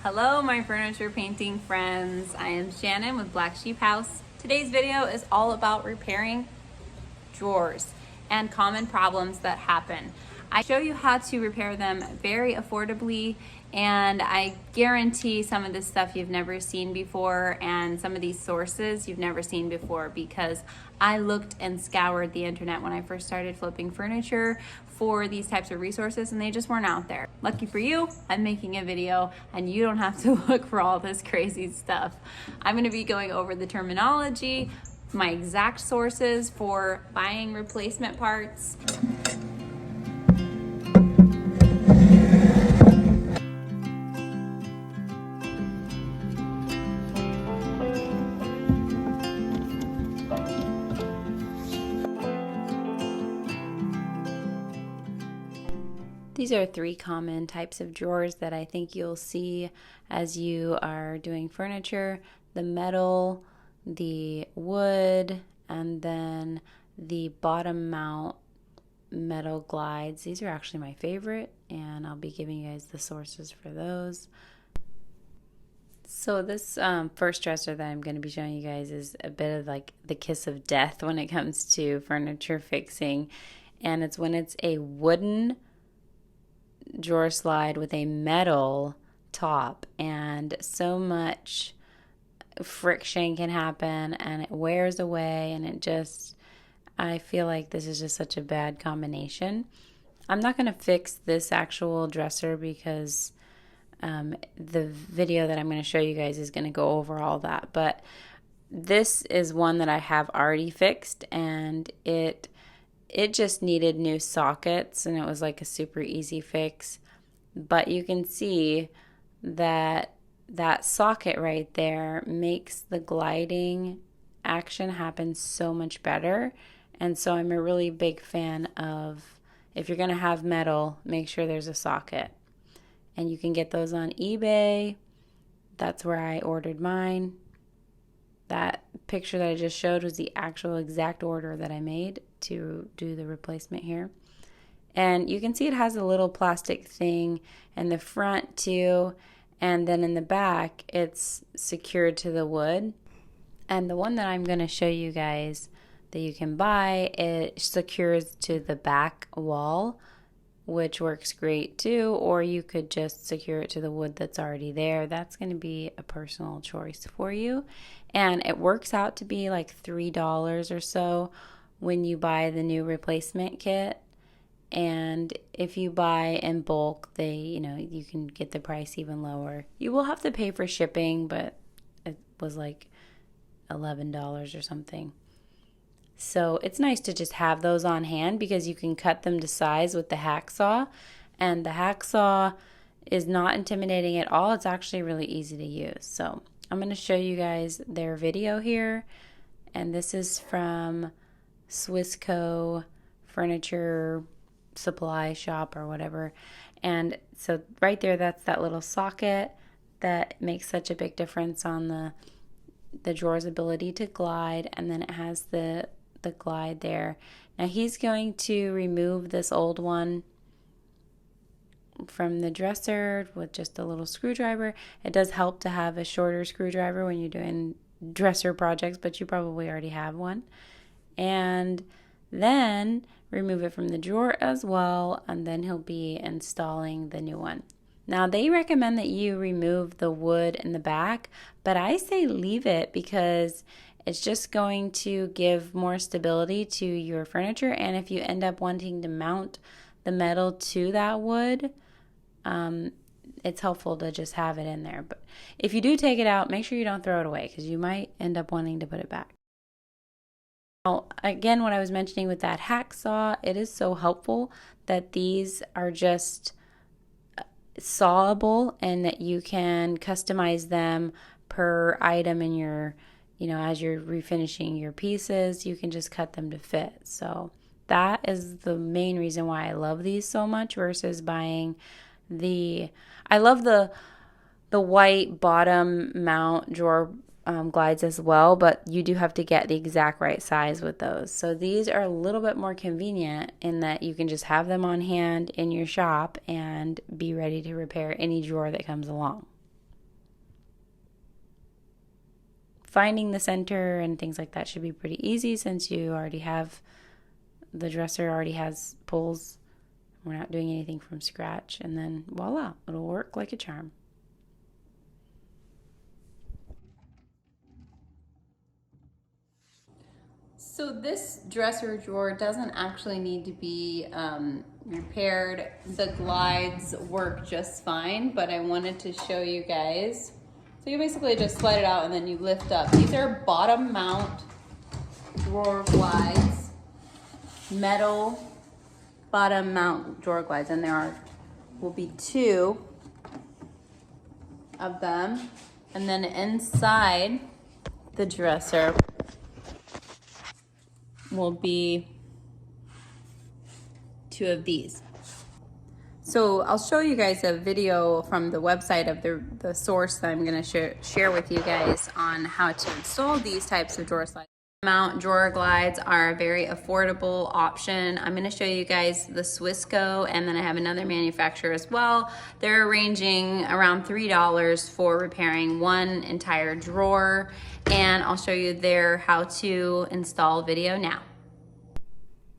Hello my furniture painting friends, I am Shannon with Black Sheep House. Today's video is all about repairing drawers and common problems that happen. I show you how to repair them very affordably, and I guarantee some of this stuff you've never seen before and some of these sources you've never seen before, because I looked and scoured the internet when I first started flipping furniture for these types of resources, and they just weren't out there. Lucky for you, I'm making a video and you don't have to look for all this crazy stuff. I'm going to be going over the terminology, my exact sources for buying replacement parts. These are 3 common types of drawers that I think you'll see as you are doing furniture: the metal, the wood, and then the bottom mount metal glides. These are actually my favorite, and I'll be giving you guys the sources for those. So this first dresser that I'm going to be showing you guys is a bit of like the kiss of death when it comes to furniture fixing, and it's when it's a wooden drawer slide with a metal top, and so much friction can happen and it wears away, and I feel like this is just such a bad combination. I'm not going to fix this actual dresser because the video that I'm going to show you guys is going to go over all that, but this is one that I have already fixed, and it just needed new sockets, and it was like a super easy fix. But you can see that that socket right there makes the gliding action happen so much better. And so I'm a really big fan of, if you're going to have metal, make sure there's a socket. And you can get those on eBay. That's where I ordered mine. That picture that I just showed was the actual exact order that I made to do the replacement here. And you can see it has a little plastic thing in the front too, and then in the back it's secured to the wood. And the one that I'm going to show you guys that you can buy, it secures to the back wall, which works great too, or you could just secure it to the wood that's already there. That's going to be a personal choice for you. And it works out to be like $3 or so when you buy the new replacement kit. And if you buy in bulk, you can get the price even lower. You will have to pay for shipping, but it was like $11 or something. So it's nice to just have those on hand because you can cut them to size with the hacksaw. And the hacksaw is not intimidating at all. It's actually really easy to use. So I'm going to show you guys their video here. And this is from Swisco Furniture Supply Shop or whatever. And so right there, that's that little socket that makes such a big difference on the drawer's ability to glide. And then it has the glide there. Now he's going to remove this old one from the dresser with just a little screwdriver. It does help to have a shorter screwdriver when you're doing dresser projects, but you probably already have one. And then remove it from the drawer as well, and then he'll be installing the new one. Now they recommend that you remove the wood in the back, but I say leave it because it's just going to give more stability to your furniture. And if you end up wanting to mount the metal to that wood, it's helpful to just have it in there. But if you do take it out, make sure you don't throw it away because you might end up wanting to put it back. Now, again, what I was mentioning with that hacksaw, it is so helpful that these are just sawable and that you can customize them per item in your, as you're refinishing your pieces, you can just cut them to fit. So that is the main reason why I love these so much versus buying I love the white bottom mount drawer glides as well, but you do have to get the exact right size with those. So these are a little bit more convenient in that you can just have them on hand in your shop and be ready to repair any drawer that comes along. finding the center and things like that should be pretty easy since you already have, the dresser already has pulls. We're not doing anything from scratch, and then voila, it'll work like a charm. So this dresser drawer doesn't actually need to be repaired. The glides work just fine, but I wanted to show you guys. So you basically just slide it out and then you lift up. These are bottom mount drawer glides, metal bottom mount drawer glides, and there will be 2 of them. And then inside the dresser will be 2 of these. So I'll show you guys a video from the website of the source that I'm going to share with you guys on how to install these types of drawer slides. Mount drawer glides are a very affordable option. I'm going to show you guys the Swisco, and then I have another manufacturer as well. They're ranging around $3 for repairing one entire drawer, and I'll show you their how to install video now.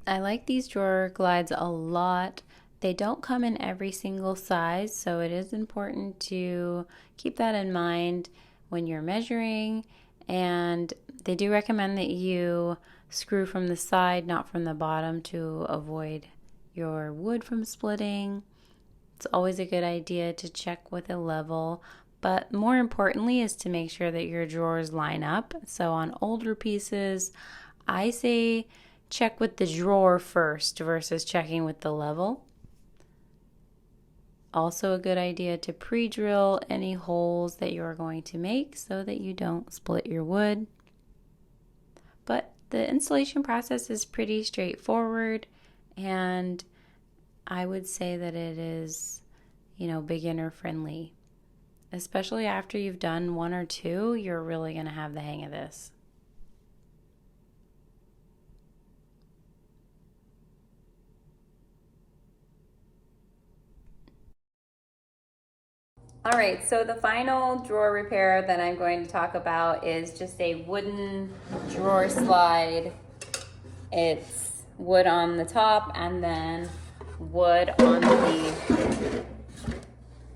I like these drawer glides a lot. They don't come in every single size, so it is important to keep that in mind when you're measuring. And they do recommend that you screw from the side, not from the bottom, to avoid your wood from splitting. It's always a good idea to check with a level, but more importantly is to make sure that your drawers line up. So on older pieces, I say check with the drawer first versus checking with the level. Also a good idea to pre-drill any holes that you are going to make so that you don't split your wood. But the installation process is pretty straightforward, and I would say that it is, beginner friendly. Especially after you've done 1 or 2, you're really going to have the hang of this. All right, so the final drawer repair that I'm going to talk about is just a wooden drawer slide. It's wood on the top and then wood on the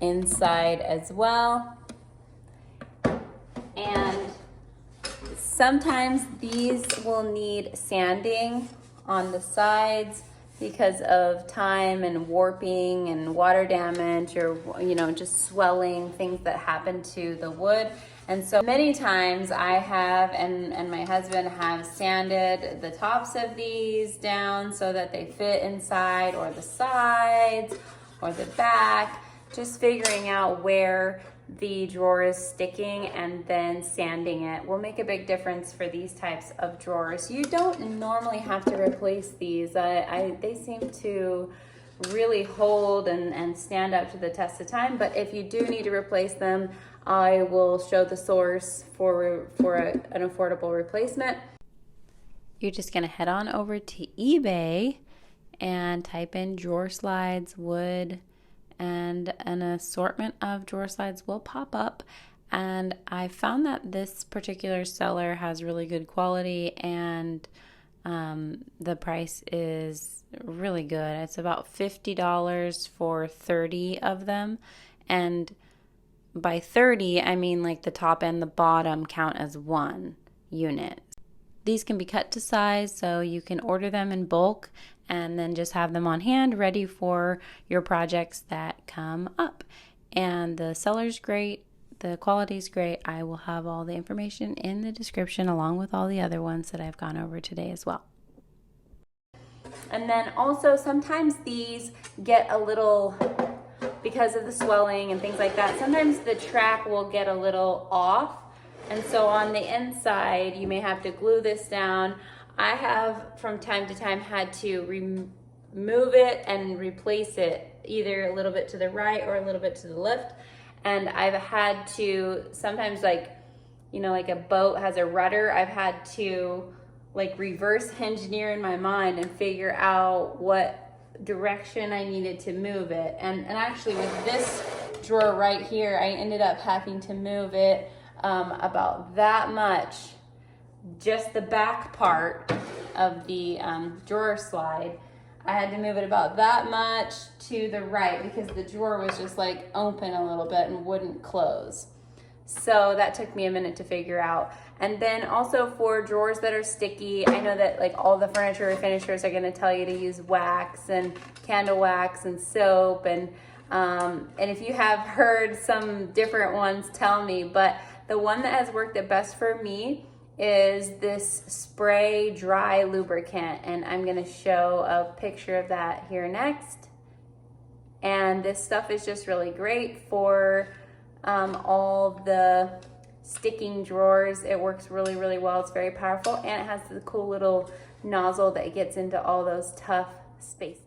inside as well. And sometimes these will need sanding on the sides because of time and warping and water damage, or just swelling, things that happen to the wood. And so many times I have and my husband have sanded the tops of these down so that they fit inside, or the sides or the back, just figuring out where the drawer is sticking and then sanding it will make a big difference for these types of drawers. You don't normally have to replace these. They seem to really hold and stand up to the test of time, but if you do need to replace them, I will show the source for an affordable replacement. You're just gonna head on over to eBay and type in drawer slides wood, and an assortment of drawer slides will pop up. And I found that this particular seller has really good quality, and the price is really good. It's about $50 for 30 of them, and by 30 I mean like the top and the bottom count as one unit. These can be cut to size, so you can order them in bulk and then just have them on hand ready for your projects that come up. And the seller's great, the quality's great. I will have all the information in the description along with all the other ones that I've gone over today as well. And then also sometimes these get a little, because of the swelling and things like that, sometimes the track will get a little off. And so on the inside, you may have to glue this down. I have from time to time had to remove it and replace it either a little bit to the right or a little bit to the left. And I've had to sometimes, like a boat has a rudder, I've had to reverse engineer in my mind and figure out what direction I needed to move it. And actually with this drawer right here, I ended up having to move it about that much, just the back part of the drawer slide. I had to move it about that much to the right because the drawer was just like open a little bit and wouldn't close. So that took me a minute to figure out. And then also for drawers that are sticky, I know that like all the furniture refinishers are gonna tell you to use wax and candle wax and soap, and if you have heard some different ones, tell me. But the one that has worked the best for me is this spray dry lubricant, and I'm gonna show a picture of that here next. And this stuff is just really great for all the sticking drawers. It works really, really well. It's very powerful, and it has the cool little nozzle that gets into all those tough spaces.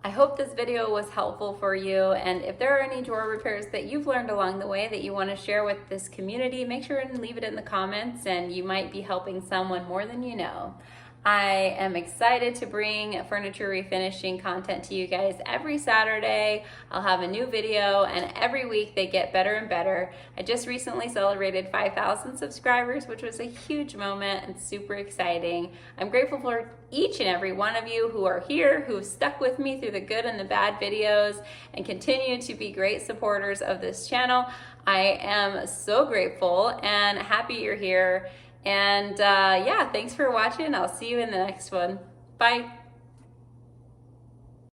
I hope this video was helpful for you, and if there are any drawer repairs that you've learned along the way that you want to share with this community, make sure and leave it in the comments, and you might be helping someone more than you know. I am excited to bring furniture refinishing content to you guys every Saturday. I'll have a new video, and every week they get better and better. I just recently celebrated 5,000 subscribers, which was a huge moment and super exciting. I'm grateful for each and every one of you who are here, who've stuck with me through the good and the bad videos and continue to be great supporters of this channel. I am so grateful and happy you're here. And yeah, thanks for watching. I'll see you in the next one. Bye.